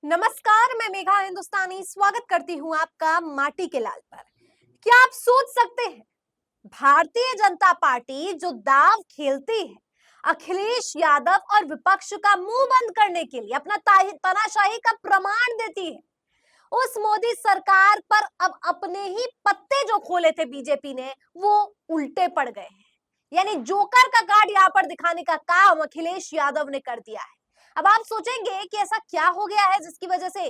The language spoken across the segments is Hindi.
नमस्कार, मैं मेघा हिंदुस्तानी स्वागत करती हूँ आपका माटी के लाल पर। क्या आप सोच सकते हैं, भारतीय जनता पार्टी जो दांव खेलती है, अखिलेश यादव और विपक्ष का मुंह बंद करने के लिए अपना तानाशाही का प्रमाण देती है। उस मोदी सरकार पर अब अपने ही पत्ते जो खोले थे बीजेपी ने, वो उल्टे पड़ गए हैं। यानी जोकर का कार्ड यहाँ पर दिखाने का काम अखिलेश यादव ने कर दिया है। अब आप सोचेंगे कि ऐसा क्या हो गया है जिसकी वजह से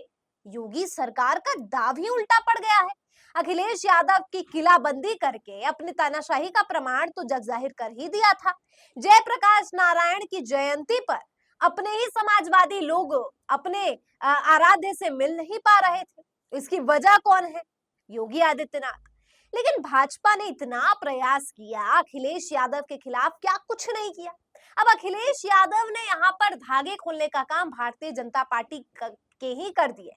योगी सरकार का दाव ही उल्टा पड़ गया है। अखिलेश यादव की किलाबंदी करके अपनी तानाशाही का प्रमाण तो जग जाहिर कर ही दिया था। जयप्रकाश नारायण की जयंती पर अपने ही समाजवादी लोग अपने आराध्य से मिल नहीं पा रहे थे। इसकी वजह कौन है? योगी आदित्यनाथ। लेकिन भाजपा ने इतना प्रयास किया अखिलेश यादव के खिलाफ, क्या कुछ नहीं किया। अब अखिलेश यादव ने यहाँ पर धागे खोलने का काम भारतीय जनता पार्टी के ही कर दिए।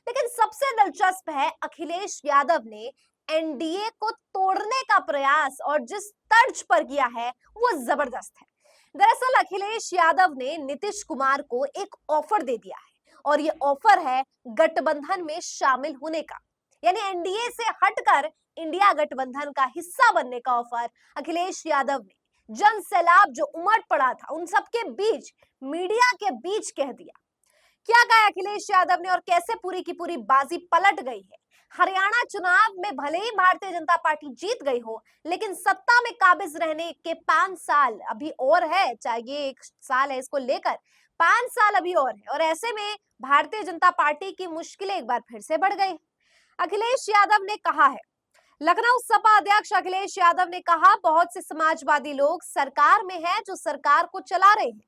लेकिन सबसे दिलचस्प है, अखिलेश यादव ने एनडीए को तोड़ने का प्रयास और जिस तर्ज पर किया है वो जबरदस्त है। दरअसल अखिलेश यादव ने नीतीश कुमार को एक ऑफर दे दिया है और ये ऑफर है गठबंधन में शामिल होने का। यानी एनडीए से हटकर इंडिया गठबंधन का हिस्सा बनने का ऑफर अखिलेश यादव ने जन सैलाब जो उमड़ पड़ा था उन सबके बीच, मीडिया के बीच कह दिया। क्या कहा अखिलेश यादव ने और कैसे पूरी की पूरी बाजी पलट गई है। हरियाणा चुनाव में भले ही भारतीय जनता पार्टी जीत गई हो, लेकिन सत्ता में काबिज रहने के 5 साल अभी और है। चाहे ये 1 साल है, इसको लेकर 5 साल अभी और है और ऐसे में भारतीय जनता पार्टी की मुश्किलें एक बार फिर से बढ़ गई। अखिलेश यादव ने कहा है, लखनऊ सपा अध्यक्ष अखिलेश यादव ने कहा, बहुत से समाजवादी लोग सरकार में हैं जो सरकार को चला रहे हैं।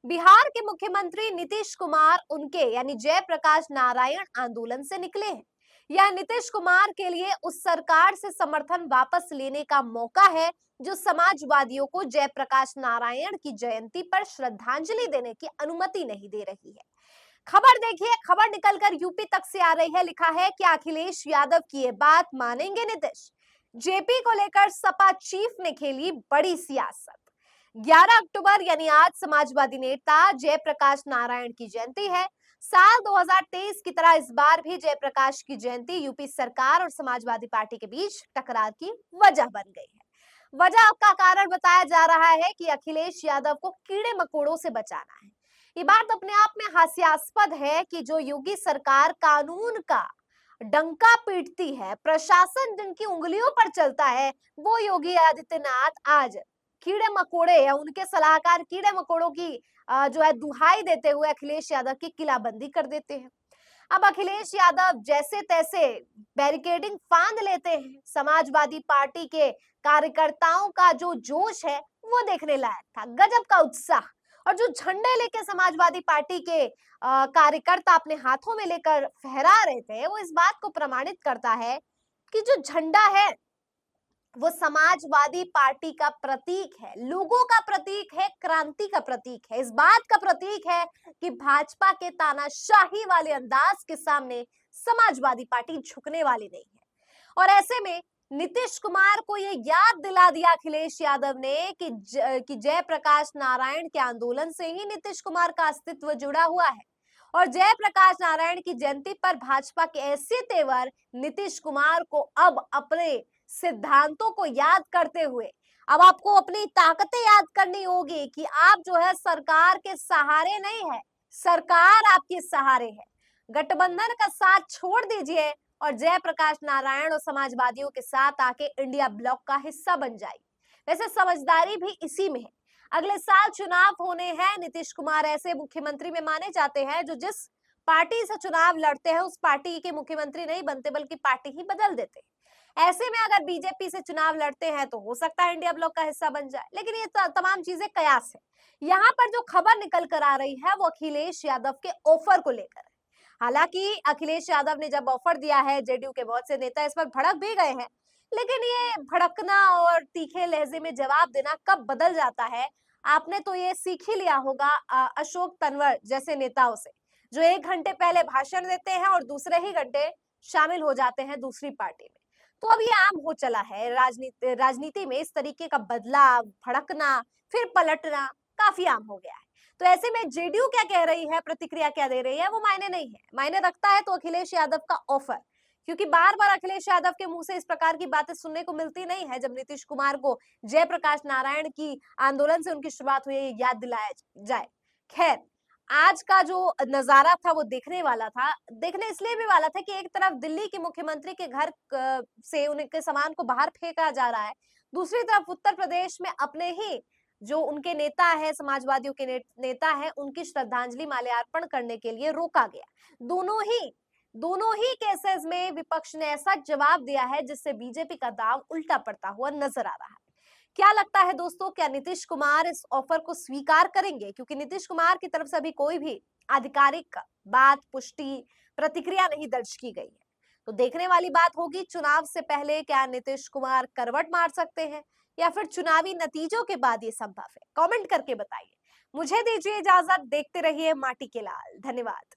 बिहार के मुख्यमंत्री नीतीश कुमार उनके यानी जयप्रकाश नारायण आंदोलन से निकले हैं। यह नीतीश कुमार के लिए उस सरकार से समर्थन वापस लेने का मौका है जो समाजवादियों को जयप्रकाश नारायण की जयंती पर श्रद्धांजलि देने की अनुमति नहीं दे रही है। खबर देखिए, खबर निकलकर यूपी तक से आ रही है। लिखा है कि अखिलेश यादव की ये बात मानेंगे नीतीश। जेपी को लेकर सपा चीफ ने खेली बड़ी सियासत। 11 अक्टूबर यानी आज समाजवादी नेता जयप्रकाश नारायण की जयंती है। साल 2023 की तरह इस बार भी जयप्रकाश की जयंती यूपी सरकार और समाजवादी पार्टी के बीच टकरार की वजह बन गई है। वजह का कारण बताया जा रहा है कि अखिलेश यादव को कीड़े मकोड़ों से बचाना है। ये बात अपने आप में हास्यास्पद है कि जो योगी सरकार कानून का डंका पीटती है, प्रशासन जिनकी उंगलियों पर चलता है, वो योगी आदित्यनाथ आज कीड़े मकोड़े या उनके सलाहकार कीड़े मकोड़ों की जो है दुहाई देते हुए अखिलेश यादव की किलाबंदी कर देते हैं। अब अखिलेश यादव जैसे तैसे बैरिकेडिंग फांद लेते हैं। समाजवादी पार्टी के कार्यकर्ताओं का जो जोश है वो देखने लायक था, गजब का उत्साह। और जो झंडे लेके समाजवादी पार्टी के कार्यकर्ता अपने हाथों में लेकर फहरा रहे थे, वो इस बात को प्रमाणित करता है कि जो झंडा है वो समाजवादी पार्टी का प्रतीक है, लोगों का प्रतीक है, क्रांति का प्रतीक है, इस बात का प्रतीक है कि भाजपा के तानाशाही वाले अंदाज के सामने समाजवादी पार्टी झुकने वाली नहीं है। और ऐसे में नीतीश कुमार को ये याद दिला दिया अखिलेश यादव ने कि जयप्रकाश नारायण के आंदोलन से ही नीतीश कुमार का अस्तित्व जुड़ा हुआ है और जयप्रकाश नारायण की जयंती पर भाजपा के ऐसे तेवर नीतीश कुमार को अब अपने सिद्धांतों को याद करते हुए अब आपको अपनी ताकतें याद करनी होगी कि आप जो है सरकार के सहारे नहीं है, सरकार आपके सहारे है। गठबंधन का साथ छोड़ दीजिए और जयप्रकाश नारायण और समाजवादियों के साथ आके इंडिया ब्लॉक का हिस्सा बन जाइए। वैसे समझदारी भी इसी में है। अगले साल चुनाव होने हैं। नीतीश कुमार ऐसे मुख्यमंत्री में माने जाते हैं जो जिस पार्टी से चुनाव लड़ते हैं उस पार्टी के मुख्यमंत्री नहीं बनते बल्कि पार्टी ही बदल देते हैं। ऐसे में अगर बीजेपी से चुनाव लड़ते हैं तो हो सकता है इंडिया ब्लॉक का हिस्सा बन जाए, लेकिन ये तमाम चीजें कयास है। यहाँ पर जो खबर निकल कर आ रही है वो अखिलेश यादव के ऑफर को लेकर है। हालांकि अखिलेश यादव ने जब ऑफर दिया है, जेडीयू के बहुत से नेता इस पर भड़क भी गए हैं, लेकिन ये भड़कना और तीखे लहजे में जवाब देना कब बदल जाता है, आपने तो ये सीख ही लिया होगा अशोक तंवर जैसे नेताओं से, जो 1 घंटे पहले भाषण देते हैं और दूसरे ही घंटे शामिल हो जाते हैं दूसरी पार्टी में। तो अब ये आम हो चला है राजनीति में, इस तरीके का बदलाव, भड़कना, फिर पलटना काफी आम हो गया है। तो ऐसे में जेडीयू क्या कह रही है, प्रतिक्रिया क्या दे रही है, वो मायने नहीं है। मायने रखता है तो अखिलेश यादव का ऑफर, क्योंकि बार बार अखिलेश यादव के मुंह से इस प्रकार की बातें सुनने को मिलती नहीं है। जब नीतीश कुमार को जयप्रकाश नारायण की आंदोलन से उनकी शुरुआत हुई, याद दिलाया जाए। खैर, आज का जो नजारा था वो देखने वाला था। देखने इसलिए भी वाला था कि एक तरफ दिल्ली के मुख्यमंत्री के घर से उनके सामान को बाहर फेंका जा रहा है, दूसरी तरफ उत्तर प्रदेश में अपने ही जो उनके नेता है, समाजवादियों के नेता है, उनकी श्रद्धांजलि माल्यार्पण करने के लिए रोका गया। दोनों ही केसेस में विपक्ष ने ऐसा जवाब दिया है जिससे बीजेपी का दांव उल्टा पड़ता हुआ नजर आ रहा है। क्या लगता है दोस्तों, क्या नीतीश कुमार इस ऑफर को स्वीकार करेंगे? क्योंकि नीतीश कुमार की तरफ से अभी कोई भी आधिकारिक बात, पुष्टि, प्रतिक्रिया नहीं दर्ज की गई है। तो देखने वाली बात होगी, चुनाव से पहले क्या नीतीश कुमार करवट मार सकते हैं या फिर चुनावी नतीजों के बाद ये संभव है? कमेंट करके बताइए। मुझे दीजिए इजाजत, देखते रहिए माटी के लाल। धन्यवाद।